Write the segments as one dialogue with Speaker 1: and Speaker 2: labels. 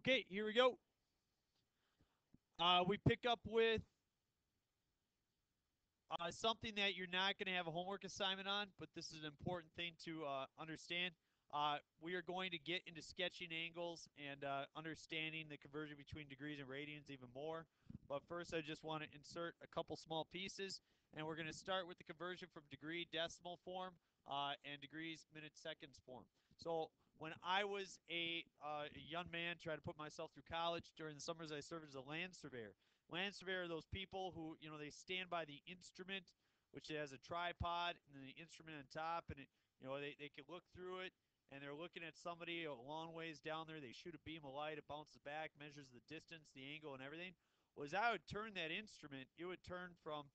Speaker 1: Okay, here we go. We pick up with something that you're not going to have a homework assignment on, but this is an important thing to understand. We are going to get into sketching angles and understanding the conversion between degrees and radians even more. But first, I just want to insert a couple small pieces, and we're going to start with the conversion from degree decimal form and degrees minutes seconds form. So when I was a young man trying to put myself through college, during the summers I served as a land surveyor. Land surveyor are those people who, they stand by the instrument, which has a tripod, and then the instrument on top, and they can look through it, and they're looking at somebody a long ways down there. They shoot a beam of light, it bounces back, measures the distance, the angle, and everything. Well, as I would turn that instrument, it would turn from,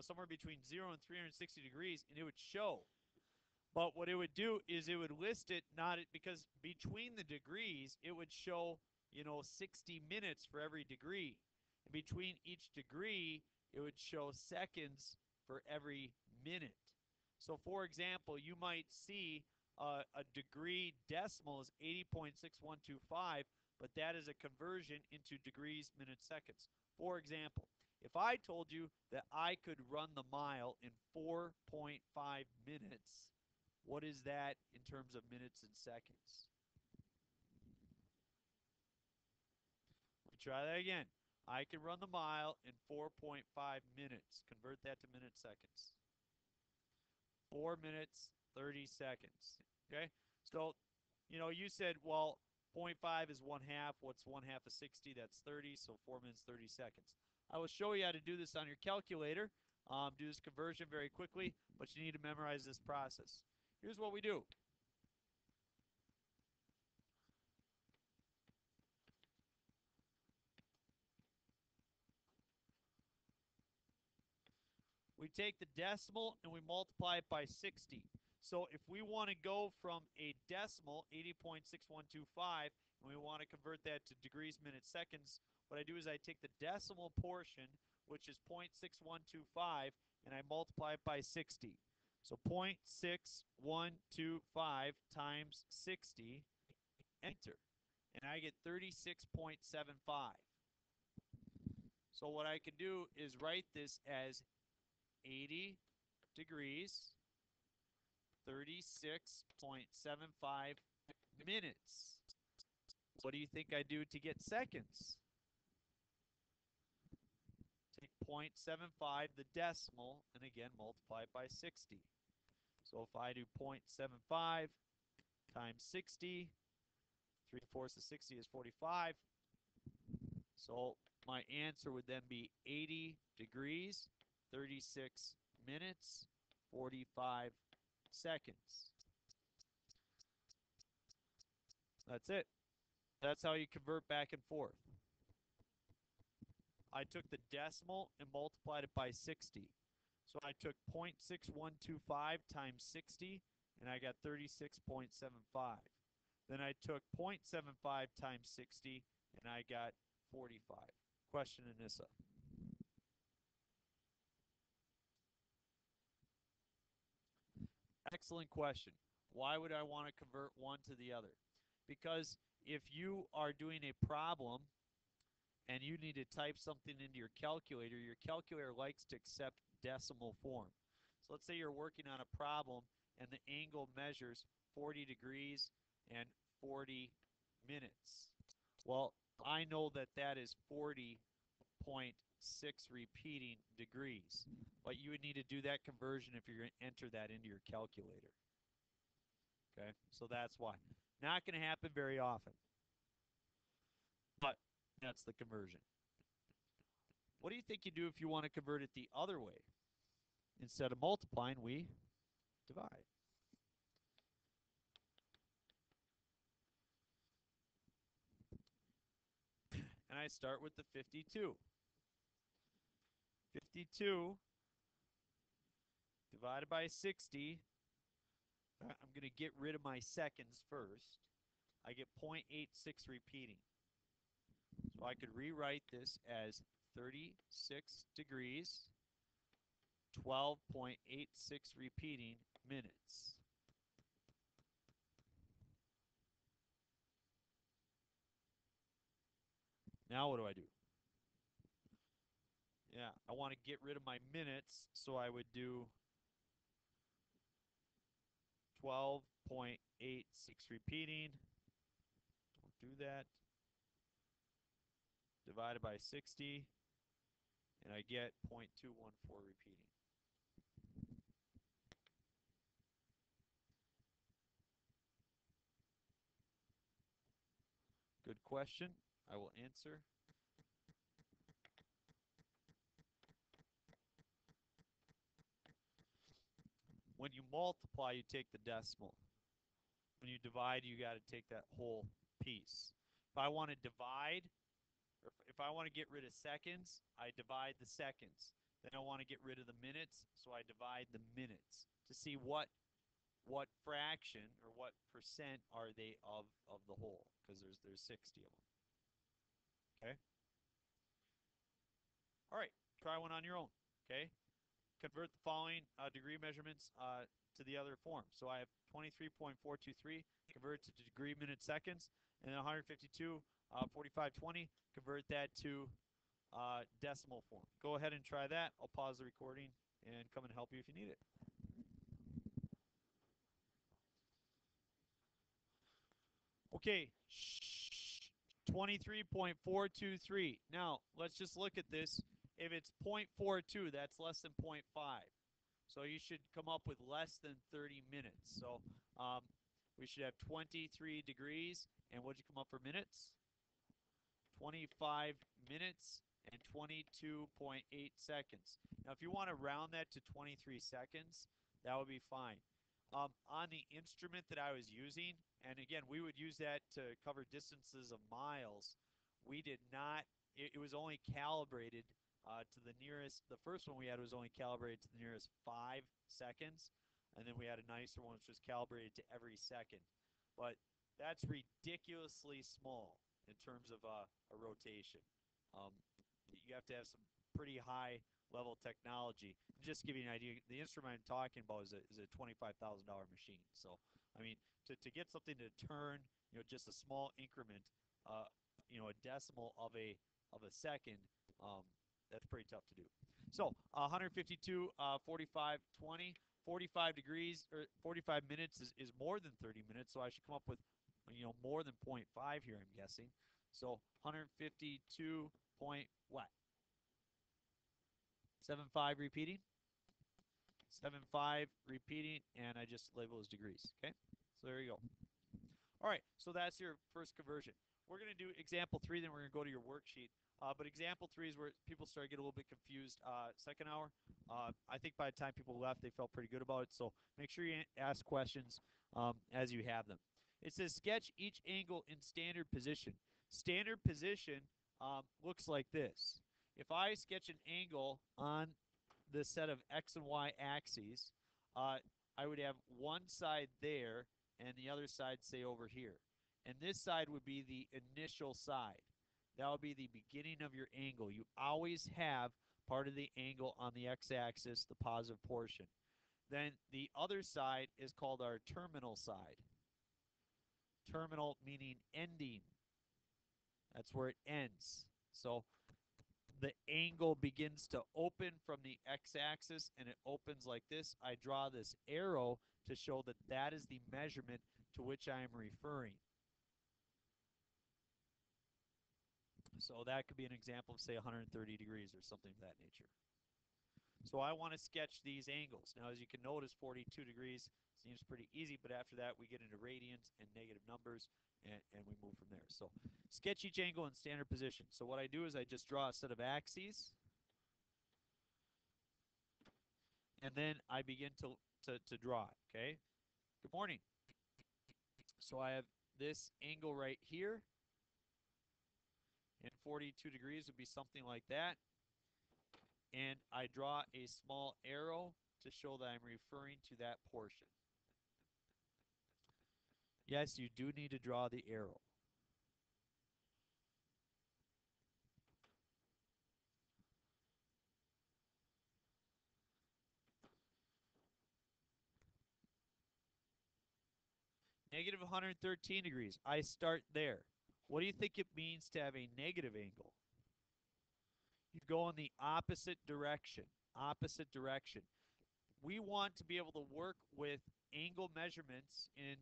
Speaker 1: somewhere between 0 and 360 degrees, and it would show. But what it would do is it would list it because between the degrees, it would show, 60 minutes for every degree. And between each degree, it would show seconds for every minute. So, for example, you might see a degree decimal is 80.6125, but that is a conversion into degrees, minutes, seconds. For example, if I told you that I could run the mile in 4.5 minutes, what is that in terms of minutes and seconds? Let me try that again. I can run the mile in 4.5 minutes. Convert that to minutes, seconds. 4 minutes, 30 seconds. Okay? So, you said, well, 0.5 is 1/2. What's 1/2 of 60? That's 30. So 4 minutes, 30 seconds. I will show you how to do this on your calculator. Do this conversion very quickly, but you need to memorize this process. Here's what we do. We take the decimal and we multiply it by 60. So if we want to go from a decimal, 80.6125, and we want to convert that to degrees, minutes, seconds, what I do is I take the decimal portion, which is 0.6125, and I multiply it by 60. So 0.6125 times 60, enter. And I get 36.75. So what I can do is write this as 80 degrees, 36.75 minutes. What do you think I do to get seconds? Take 0.75, the decimal, and again multiply it by 60. So if I do 0.75 times 60, 3/4 of 60 is 45. So my answer would then be 80 degrees, 36 minutes, 45 seconds. That's it. That's how you convert back and forth. I took the decimal and multiplied it by 60. So I took 0.6125 times 60, and I got 36.75. Then I took 0.75 times 60, and I got 45. Question, Anissa. Excellent question. Why would I want to convert one to the other? Because if you are doing a problem and you need to type something into your calculator likes to accept decimal form. So let's say you're working on a problem and the angle measures 40 degrees and 40 minutes. Well, I know that that is 40.6 repeating degrees. But you would need to do that conversion if you're going to enter that into your calculator. Okay, so that's why. Not going to happen very often. But that's the conversion. What do you think you do if you want to convert it the other way? Instead of multiplying, we divide. And I start with the 52. 52 divided by 60. I'm going to get rid of my seconds first. I get 0.86 repeating. So I could rewrite this as 36 degrees, 12.86 repeating minutes. Now what do I do? Yeah, I want to get rid of my minutes, so I would do 12.86 repeating. Don't do that. Divided by 60, and I get 0.214 repeating. Good question. I will answer. When you multiply, you take the decimal. When you divide, you got to take that whole piece. If I want to divide, or if I want to get rid of seconds, I divide the seconds. Then I want to get rid of the minutes, so I divide the minutes to see what fraction or what percent are they of the whole, because there's 60 of them. Okay. All right. Try one on your own. Okay. Convert the following degree measurements to the other form. So I have 23.423, convert it to degree minute seconds, and then 152, 4520, convert that to decimal form. Go ahead and try that. I'll pause the recording and come and help you if you need it. Okay, 23.423. Now, let's just look at this. If it's 0.42, that's less than 0.5. So you should come up with less than 30 minutes. So we should have 23 degrees. And what'd you come up for minutes? 25 minutes and 22.8 seconds. Now, if you want to round that to 23 seconds, that would be fine. On the instrument that I was using, and again, we would use that to cover distances of miles, we did not, it was only calibrated to the nearest, the first one we had was only calibrated to the nearest 5 seconds, and then we had a nicer one which was calibrated to every second. But that's ridiculously small in terms of a rotation. Um, you have to have some pretty high level technology. Just to give you an idea, the instrument I'm talking about is a $25,000 machine. So, I mean, to get something to turn, just a small increment, a decimal of a second, that's pretty tough to do. So, 152, 45, 20, 45 degrees or 45 minutes is more than 30 minutes. So I should come up with, more than 0.5 here, I'm guessing. So 152 point what? 75 repeating. 75 repeating, and I just label as degrees. Okay, so there you go. All right, so that's your first conversion. We're going to do example 3, then we're going to go to your worksheet. But example 3 is where people start to get a little bit confused. Second hour, I think by the time people left, they felt pretty good about it. So make sure you ask questions as you have them. It says sketch each angle in standard position. Standard position looks like this. If I sketch an angle on the set of x and y axes, I would have one side there and the other side, say, over here. And this side would be the initial side. That would be the beginning of your angle. You always have part of the angle on the x-axis, the positive portion. Then the other side is called our terminal side. Terminal meaning ending. That's where it ends. So the angle begins to open from the x-axis, and it opens like this. I draw this arrow to show that that is the measurement to which I am referring. So that could be an example of, say, 130 degrees or something of that nature. So I want to sketch these angles. Now, as you can notice, 42 degrees seems pretty easy, but after that, we get into radians and negative numbers, and we move from there. So sketch each angle in standard position. So what I do is I just draw a set of axes, and then I begin to draw it, okay? Good morning. So I have this angle right here, and 42 degrees would be something like that. And I draw a small arrow to show that I'm referring to that portion. Yes, you do need to draw the arrow. Negative 113 degrees. I start there. What do you think it means to have a negative angle? You go in the opposite direction. Opposite direction. We want to be able to work with angle measurements in,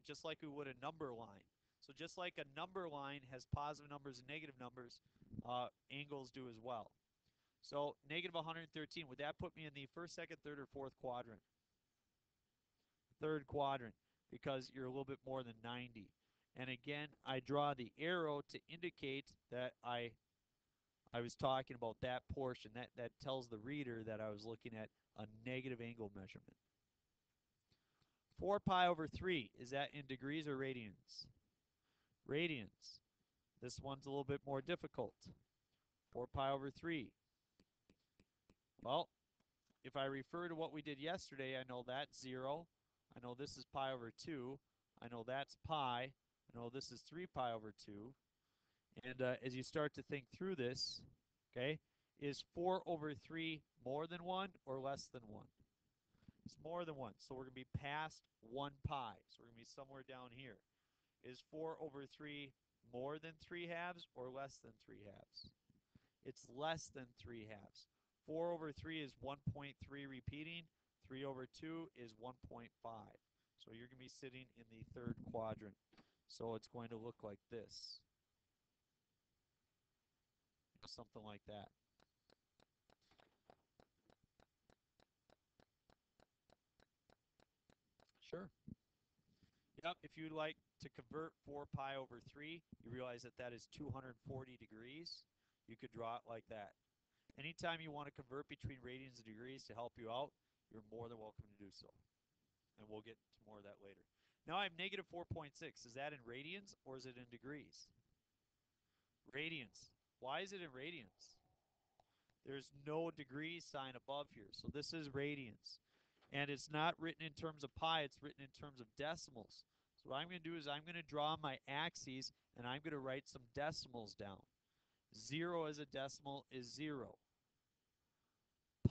Speaker 1: just like we would a number line. So just like a number line has positive numbers and negative numbers, angles do as well. So negative 113, would that put me in the first, second, third, or fourth quadrant? Third quadrant, because you're a little bit more than 90. And again, I draw the arrow to indicate that I was talking about that portion. That tells the reader that I was looking at a negative angle measurement. 4 pi over 3, is that in degrees or radians? Radians. This one's a little bit more difficult. 4 pi over 3. Well, if I refer to what we did yesterday, I know that's 0. I know this is pi over 2. I know that's pi. I know this is 3 pi over 2. And as you start to think through this, okay, is 4 over 3 more than 1 or less than 1? It's more than 1. So we're going to be past 1 pi. So we're going to be somewhere down here. Is 4 over 3 more than 3 halves or less than 3 halves? It's less than 3 halves. 4 over 3 is 1.3 repeating. 3 over 2 is 1.5. So you're going to be sitting in the third quadrant. So it's going to look like this. Something like that. Sure. Yep, if you'd like to convert 4 pi over 3, you realize that that is 240 degrees. You could draw it like that. Anytime you want to convert between radians and degrees to help you out, you're more than welcome to do so. And we'll get to more of that later. Now I have negative 4.6. Is that in radians or is it in degrees? Radians. Why is it in radians? There's no degree sign above here, so this is radians. And it's not written in terms of pi, it's written in terms of decimals. So what I'm going to do is I'm going to draw my axes, and I'm going to write some decimals down. 0 as a decimal is 0.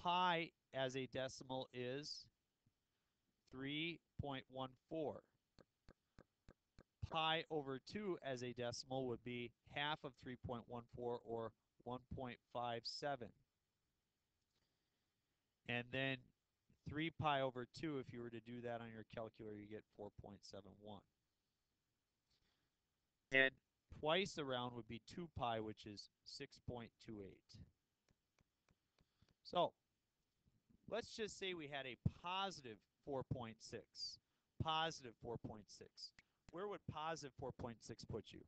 Speaker 1: Pi as a decimal is 3.14. Pi over 2 as a decimal would be half of 3.14, or 1.57. And then 3 pi over 2, if you were to do that on your calculator, you get 4.71. And twice around would be 2 pi, which is 6.28. So let's just say we had a positive 4.6. Positive 4.6. Where would positive 4.6 put you?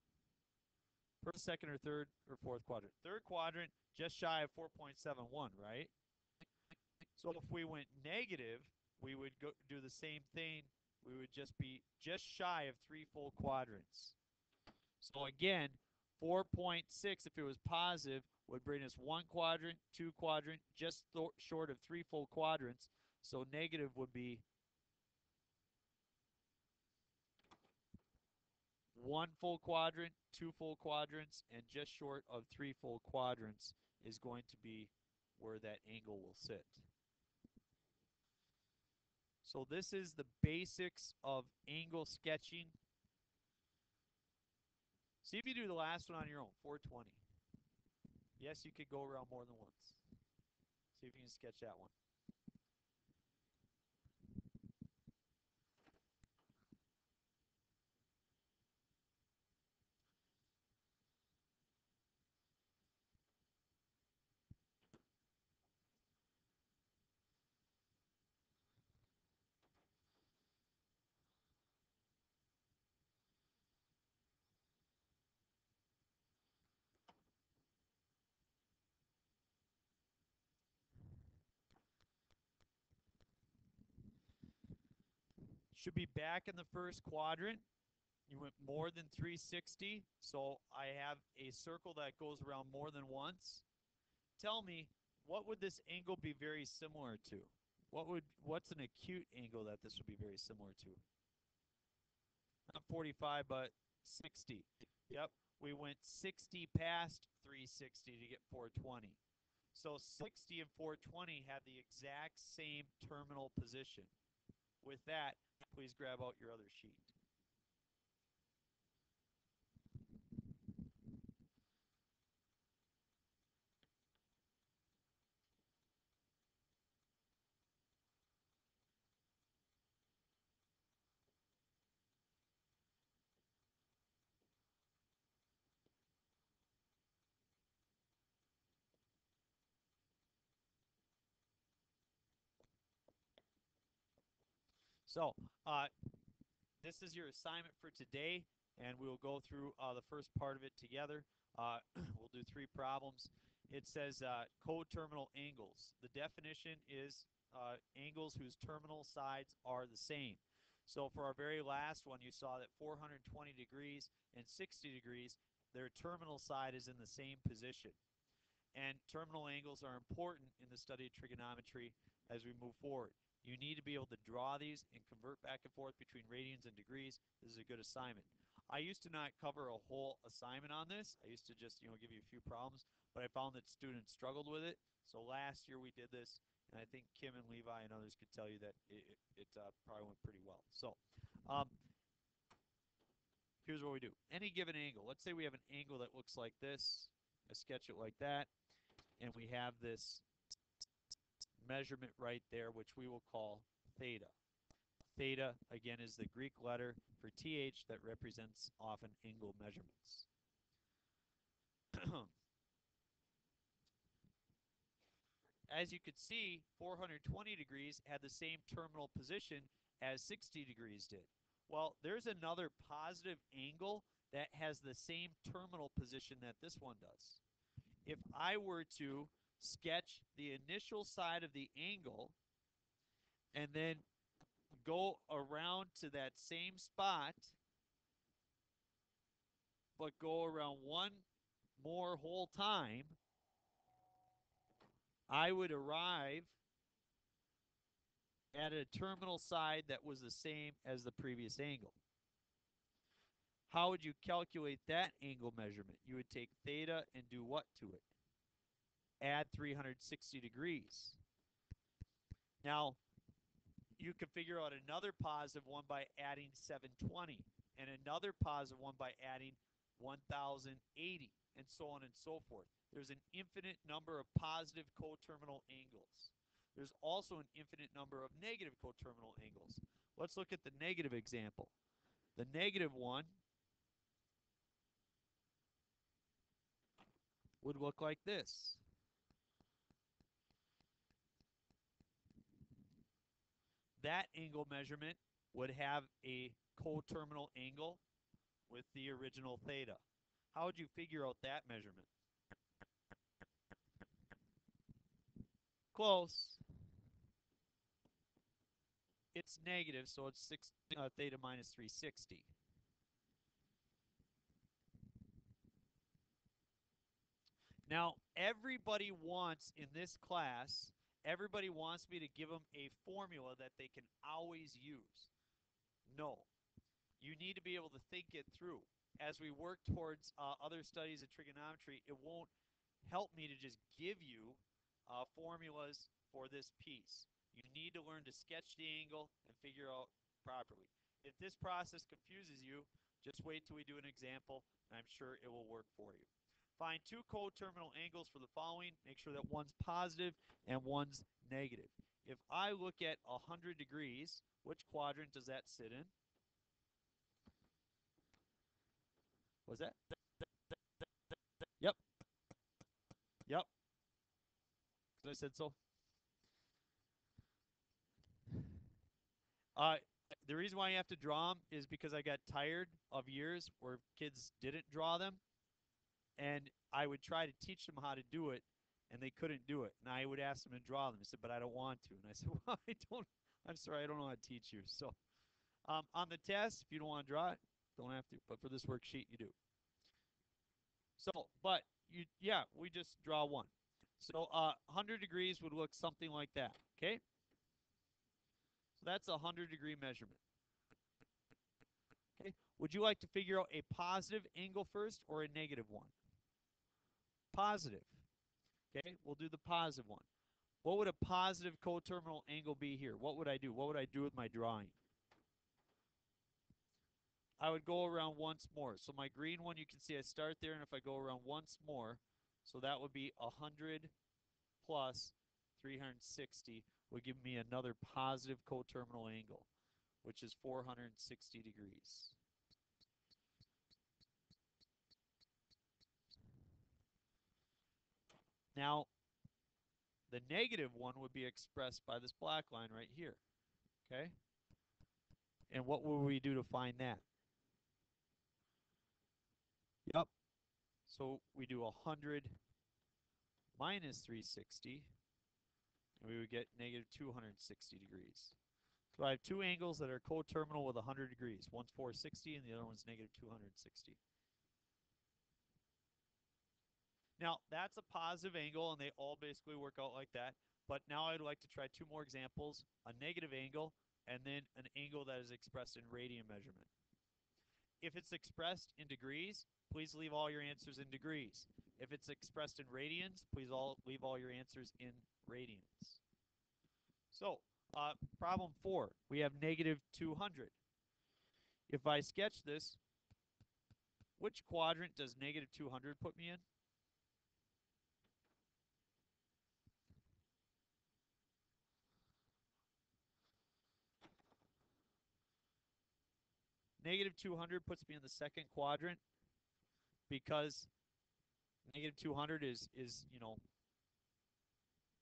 Speaker 1: First, second, or third, or fourth quadrant? Third quadrant, just shy of 4.71, right? So if we went negative, we would go do the same thing. We would just be just shy of 3 full quadrants. So again, 4.6, if it was positive, would bring us 1 quadrant, 2 quadrant, just short of 3 full quadrants. So negative would be 1 full quadrant, 2 full quadrants, and just short of 3 full quadrants is going to be where that angle will sit. So this is the basics of angle sketching. See if you do the last one on your own, 420. Yes, you could go around more than once. See if you can sketch that one. Should be back in the first quadrant. You went more than 360, so I have a circle that goes around more than once. Tell me, what would this angle be very similar to? What's an acute angle that this would be very similar to? Not 45, but 60. Yep, we went 60 past 360 to get 420. So 60 and 420 have the exact same terminal position. With that, please grab out your other sheet. So this is your assignment for today, and we will go through the first part of it together. We'll do 3 problems. It says coterminal angles. The definition is angles whose terminal sides are the same. So for our very last one, you saw that 420 degrees and 60 degrees, their terminal side is in the same position. And terminal angles are important in the study of trigonometry as we move forward. You need to be able to draw these and convert back and forth between radians and degrees. This is a good assignment. I used to not cover a whole assignment on this. I used to just, give you a few problems, but I found that students struggled with it. So last year we did this, and I think Kim and Levi and others could tell you that it probably went pretty well. So here's what we do. Any given angle. Let's say we have an angle that looks like this. I sketch it like that, and we have this measurement right there, which we will call theta. Theta, again, is the Greek letter for TH that represents often angle measurements. As you could see, 420 degrees had the same terminal position as 60 degrees did. Well, there's another positive angle that has the same terminal position that this one does. If I were to sketch the initial side of the angle and then go around to that same spot, but go around one more whole time, I would arrive at a terminal side that was the same as the previous angle. How would you calculate that angle measurement? You would take theta and do what to it? Add 360 degrees. Now, you can figure out another positive one by adding 720, and another positive one by adding 1080, and so on and so forth. There's an infinite number of positive coterminal angles. There's also an infinite number of negative coterminal angles. Let's look at the negative example. The negative one would look like this. That angle measurement would have a coterminal angle with the original theta. How would you figure out that measurement? Close. It's negative, so it's theta minus 360. Now, everybody wants, in this class, everybody wants me to give them a formula that they can always use. No. You need to be able to think it through. As we work towards other studies of trigonometry, it won't help me to just give you formulas for this piece. You need to learn to sketch the angle and figure out properly. If this process confuses you, just wait till we do an example, and I'm sure it will work for you. Find 2 coterminal angles for the following. Make sure that one's positive and one's negative. If I look at 100 degrees, which quadrant does that sit in? Was that? Yep. Yep. Because I said so. The reason why you have to draw them is because I got tired of years where kids didn't draw them, and I would try to teach them how to do it, and they couldn't do it. And I would ask them to draw them. They said, but I don't want to. And I said, well, I'm sorry, I don't know how to teach you. So on the test, if you don't want to draw it, don't have to. But for this worksheet, you do. So, but we just draw one. So 100 degrees would look something like that, okay? So that's a 100-degree measurement. Okay. Would you like to figure out a positive angle first or a negative one? Positive. Okay, we'll do the positive one. What would a positive coterminal angle be here? What would I do? What would I do with my drawing? I would go around once more. So my green one, you can see I start there, and if I go around once more, so that would be 100 plus 360 would give me another positive coterminal angle, which is 460 degrees. Now, the negative one would be expressed by this black line right here, okay? And what will we do to find that? Yep. So we do 100 minus 360, and we would get negative 260 degrees. So I have two angles that are coterminal with 100 degrees. One's 460 and the other one's negative 260. Now, that's a positive angle, and they all basically work out like that. But now I'd like to try two more examples, a negative angle, and then an angle that is expressed in radian measurement. If it's expressed in degrees, please leave all your answers in degrees. If it's expressed in radians, please leave all your answers in radians. So, problem 4, we have negative 200. If I sketch this, which quadrant does negative 200 put me in? Negative 200 puts me in the second quadrant because negative 200 is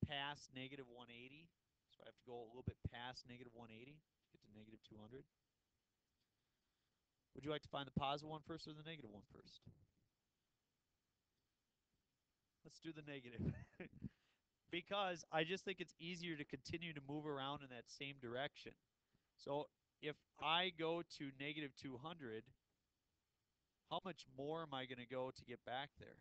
Speaker 1: past negative 180. So I have to go a little bit past negative 180 to get to negative 200. Would you like to find the positive one first or the negative one first? Let's do the negative. Because I just think it's easier to continue to move around in that same direction. So if I go to negative 200, how much more am I going to go to get back there?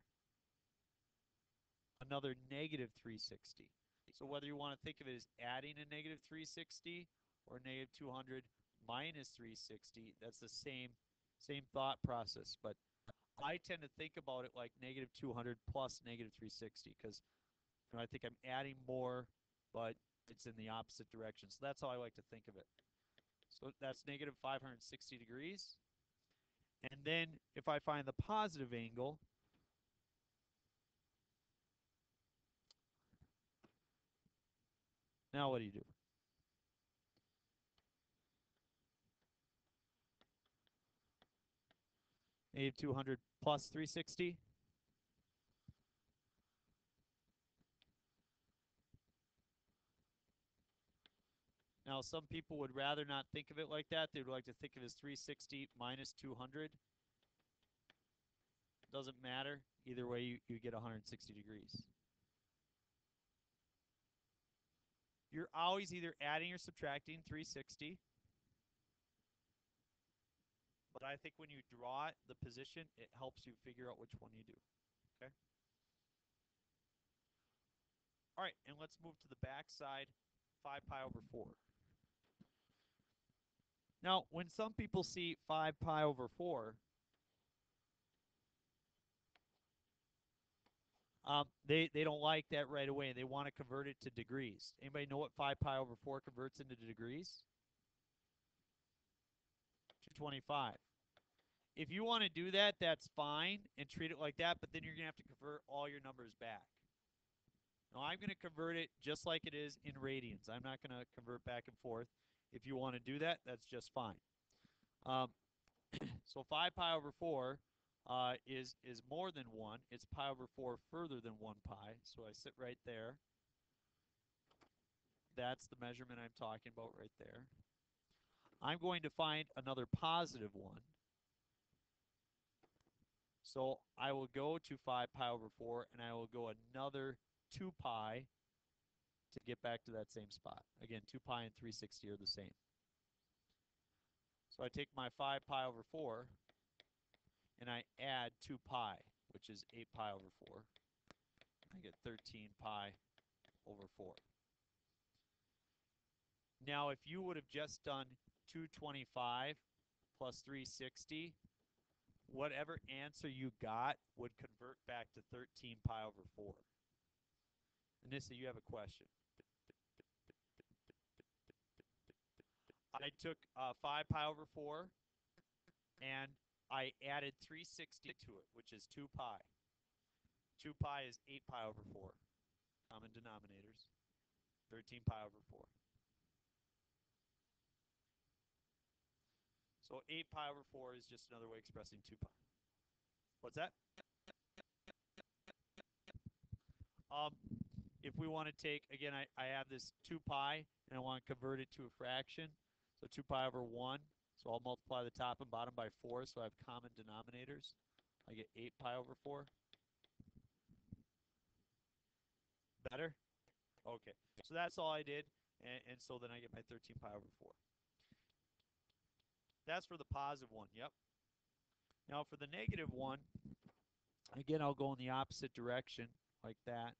Speaker 1: Another negative 360. So whether you want to think of it as adding a negative 360 or negative 200 minus 360, that's the same thought process. But I tend to think about it like negative 200 plus negative 360 because I think I'm adding more, but it's in the opposite direction. So that's how I like to think of it. So that's negative 560 degrees. And then if I find the positive angle, now what do you do? Negative 200 plus 360. Now, some people would rather not think of it like that. They would like to think of it as 360 minus 200. Doesn't matter. Either way, you get 160 degrees. You're always either adding or subtracting 360. But I think when you draw the position, it helps you figure out which one you do. Okay? All right, and let's move to the back side, 5 pi over 4. Now, when some people see 5 pi over 4, they don't like that right away. They want to convert it to degrees. Anybody know what 5 pi over 4 converts into degrees? 225. If you want to do that, that's fine, and treat it like that, but then you're going to have to convert all your numbers back. Now, I'm going to convert it just like it is in radians. I'm not going to convert back and forth. If you want to do that, that's just fine. So 5 pi over 4 is more than 1. It's pi over 4 further than 1 pi. So I sit right there. That's the measurement I'm talking about right there. I'm going to find another positive one. So I will go to 5 pi over 4, and I will go another 2 pi to get back to that same spot. Again, 2 pi and 360 are the same. So I take my 5 pi over 4, and I add 2 pi, which is 8 pi over 4. I get 13 pi over 4. Now, if you would have just done 225 plus 360, whatever answer you got would convert back to 13 pi over 4. Anissa, you have a question. I took 5 pi over 4, and I added 360 to it, which is 2 pi. 2 pi is 8 pi over 4. Common denominators. 13 pi over 4. So 8 pi over 4 is just another way of expressing 2 pi. What's that? If we want to take, again, I have this 2 pi, and I want to convert it to a fraction. So 2 pi over 1 So I'll multiply the top and bottom by 4, so I have common denominators. I get 8 pi over 4. Better? Okay. So that's all I did, and so then I get my 13 pi over 4. That's for the positive one, yep. Now for the negative one, again, I'll go in the opposite direction, like that.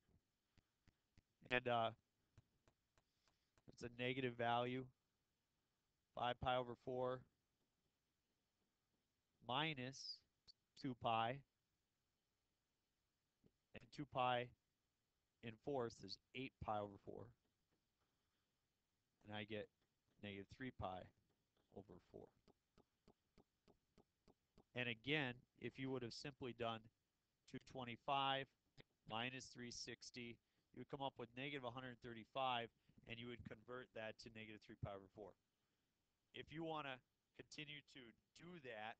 Speaker 1: And it's a negative value, 5 pi over 4 minus 2 pi, and 2 pi in fourths is 8 pi over 4. And I get negative 3 pi over 4. And again, if you would have simply done 225 minus 360, you would come up with negative 135, and you would convert that to negative 3 pi over 4. If you want to continue to do that,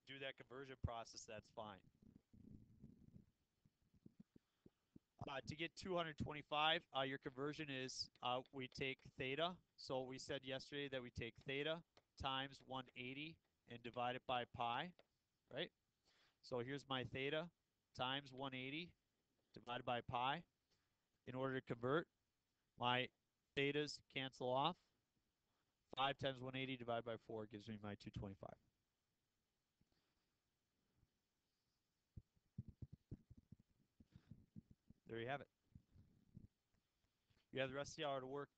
Speaker 1: do that conversion process, that's fine. To get 225, your conversion is we take theta. So we said yesterday that we take theta times 180 and divide it by pi, right? So here's my theta times 180 divided by pi. In order to convert, my thetas cancel off. 5 times 180 divided by 4 gives me my 225. There you have it. You have the rest of the hour to work.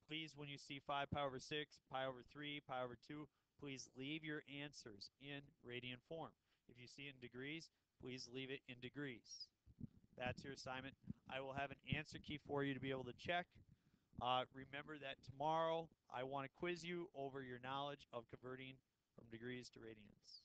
Speaker 1: Please, when you see 5 pi over 6, pi over 3, pi over 2, please leave your answers in radian form. If you see it in degrees, please leave it in degrees. That's your assignment. I will have an answer key for you to be able to check. Remember that tomorrow I want to quiz you over your knowledge of converting from degrees to radians.